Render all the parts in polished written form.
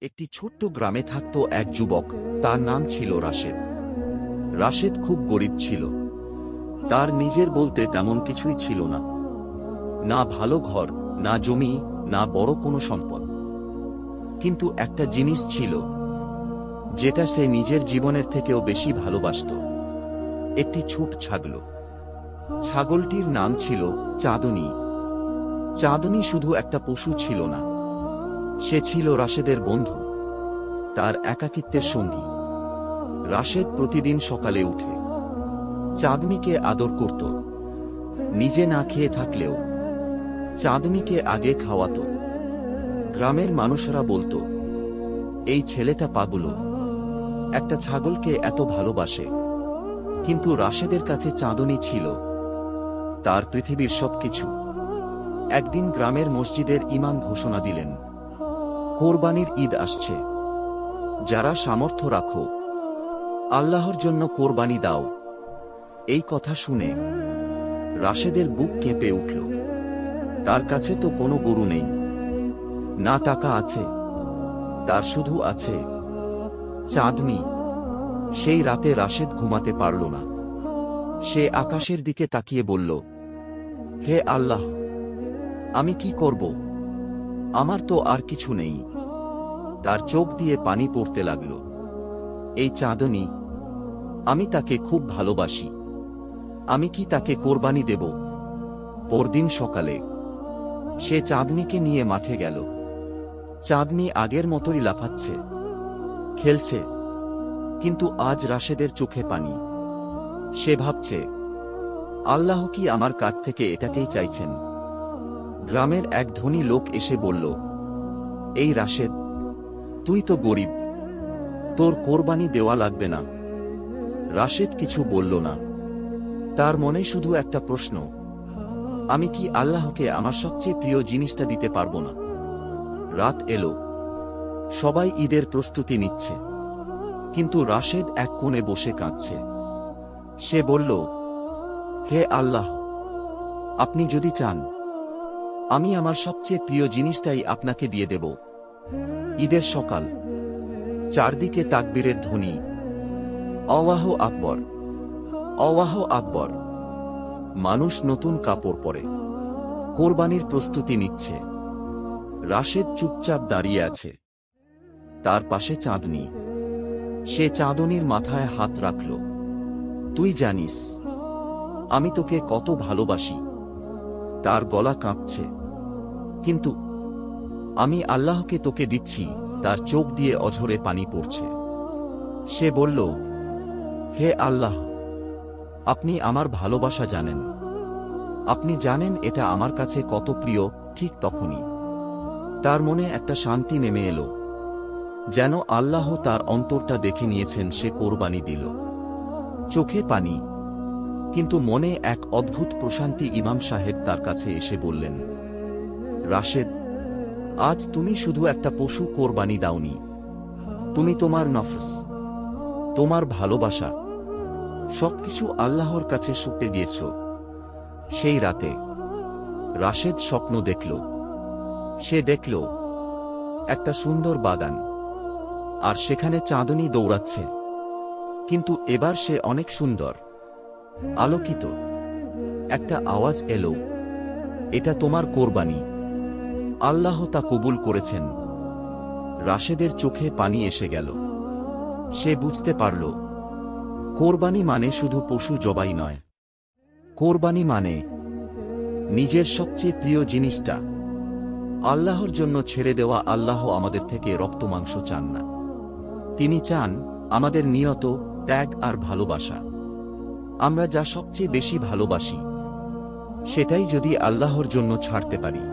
একটি ছোট্ট গ্রামে থাকত এক যুবক, তার নাম ছিল রাশেদ। রাশেদ খুব গরিব ছিল। তার নিজের বলতে তেমন কিছুই ছিল না, না ভালো ঘর, না জমি, না বড় কোনো সম্পদ। কিন্তু একটা জিনিস ছিল যেটা সে নিজের জীবনের থেকেও বেশি ভালোবাসত, একটি ছোট ছাগল। ছাগলটির নাম ছিল চাঁদনী। চাঁদনী শুধু একটা পশু ছিল না, সে ছিল রাশেদের বন্ধু, তার একাকিত্বের সঙ্গী। রাশেদ প্রতিদিন সকালে উঠে চাঁদনীকে আদর করত, নিজে না খেয়ে থাকলেও চাঁদনীকে আগে খাওয়াত। গ্রামের মানুষেরা বলতো, এই ছেলেটা পাগল, একটা ছাগলকে এত ভালোবাসে। কিন্তু রাশেদের কাছে চাঁদনী ছিল তার পৃথিবীর সবকিছু। একদিন গ্রামের মসজিদের ইমাম ঘোষণা দিলেন, কোরবানির ঈদ আসছে, যারা সামর্থ্য রাখো আল্লাহর জন্য কোরবানি দাও। এই কথা শুনে রাশেদের বুক কেঁপে উঠল। তার কাছে তো কোনো গরু নেই, না টাকা আছে, তার শুধু আছে চাঁদনী। সেই রাতে রাশেদ ঘুমাতে পারল না। সে আকাশের দিকে তাকিয়ে বলল, হে আল্লাহ, আমি কি করব? আমার তো আর কিছু নেই। তার চোখ দিয়ে পানি পড়তে লাগল। এই চাঁদনী, আমি তাকে খুব ভালোবাসি, আমি কি তাকে কোরবানি দেব? পরদিন সকালে সে চাঁদনীকে নিয়ে মাঠে গেল। চাঁদনী আগের মতোই লাফাচ্ছে, খেলছে, কিন্তু আজ রাশেদের চোখে পানি। সে ভাবছে, আল্লাহ কি আমার কাছ থেকে এটাকেই চাইছেন? গ্রামের এক ধনী লোক এসে বলল, এই রাশেদ, তুই তো গরিব, তোর কোরবানি দেওয়া লাগবে না। রাশেদ কিছু বলল না। তার মনে শুধু একটা প্রশ্ন, আমি কি আল্লাহকে আমার সবচেয়ে প্রিয় জিনিসটা দিতে পারবো না? রাত এলো, সবাই ঈদের প্রস্তুতি নিচ্ছে, কিন্তু রাশেদ এক কোণে বসে কাঁদছে। সে বলল, হে আল্লাহ, আপনি যদি চান, আমি আমার সবচেয়ে প্রিয় জিনিসটাই আপনাকে দিয়ে দেব। ঈদের সকাল, চারদিকে তাকবীরের ধ্বনি, আল্লাহু আকবার, আল্লাহু আকবার। মানুষ নতুন কাপড় পরে কোরবানির প্রস্তুতি নিচ্ছে। রাশেদ চুপচাপ দাঁড়িয়ে আছে। তার পাশে চাঁদনী। সে চাঁদনীর মাথায় হাত রাখল। তুই জানিস আমি তোকে কত ভালোবাসি। তার গলা কাঁপছে। কিন্তু আমি আল্লাহকে তোকে দিচ্ছি। তার চোখ দিয়ে অঝরে পানি পড়ছে। সে বলল, হে আল্লাহ, আপনি আমার ভালোবাসা জানেন, আপনি জানেন এটা আমার কাছে কত প্রিয়। ঠিক তখনই তার মনে একটা শান্তি নেমে এলো, যেন আল্লাহ তার অন্তরটা দেখে নিয়েছেন। সে কোরবানি দিল, চোখে পানি, কিন্তু মনে এক অদ্ভুত প্রশান্তি। ইমাম সাহেব তার কাছে এসে বললেন, রাশেদ, আজ তুমি শুধু একটা পশু কোরবানি দাওনি, তুমি তোমার নফস, তোমার ভালোবাসা, সবকিছু আল্লাহর কাছে সঁপে দিয়েছ। সেই রাতে রাশেদ স্বপ্ন দেখল। সে দেখল একটা সুন্দর বাগান, আর সেখানে চাঁদনী দৌড়াচ্ছে। কিন্তু এবার সে অনেক সুন্দর, আলোকিত। একটা আওয়াজ এলো, এটা তোমার কোরবানি, আল্লাহ তা কবুল করেছেন। রাশেদের চোখে পানি এসে গেল। সে বুঝতে পারল, কোরবানি মানে শুধু পশু জবাই নয়, কোরবানি মানে নিজের সবচেয়ে প্রিয় জিনিসটা আল্লাহর জন্য ছেড়ে দেওয়া। আল্লাহ আমাদের থেকে রক্ত মাংস চান না, তিনি চান আমাদের নিয়ত, ত্যাগ আর ভালোবাসা। আমরা যা সবচেয়ে বেশি ভালোবাসি, সেটাই যদি আল্লাহর জন্য ছাড়তে পারি,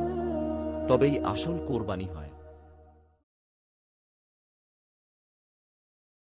তবেই আসল কোরবানি হয়।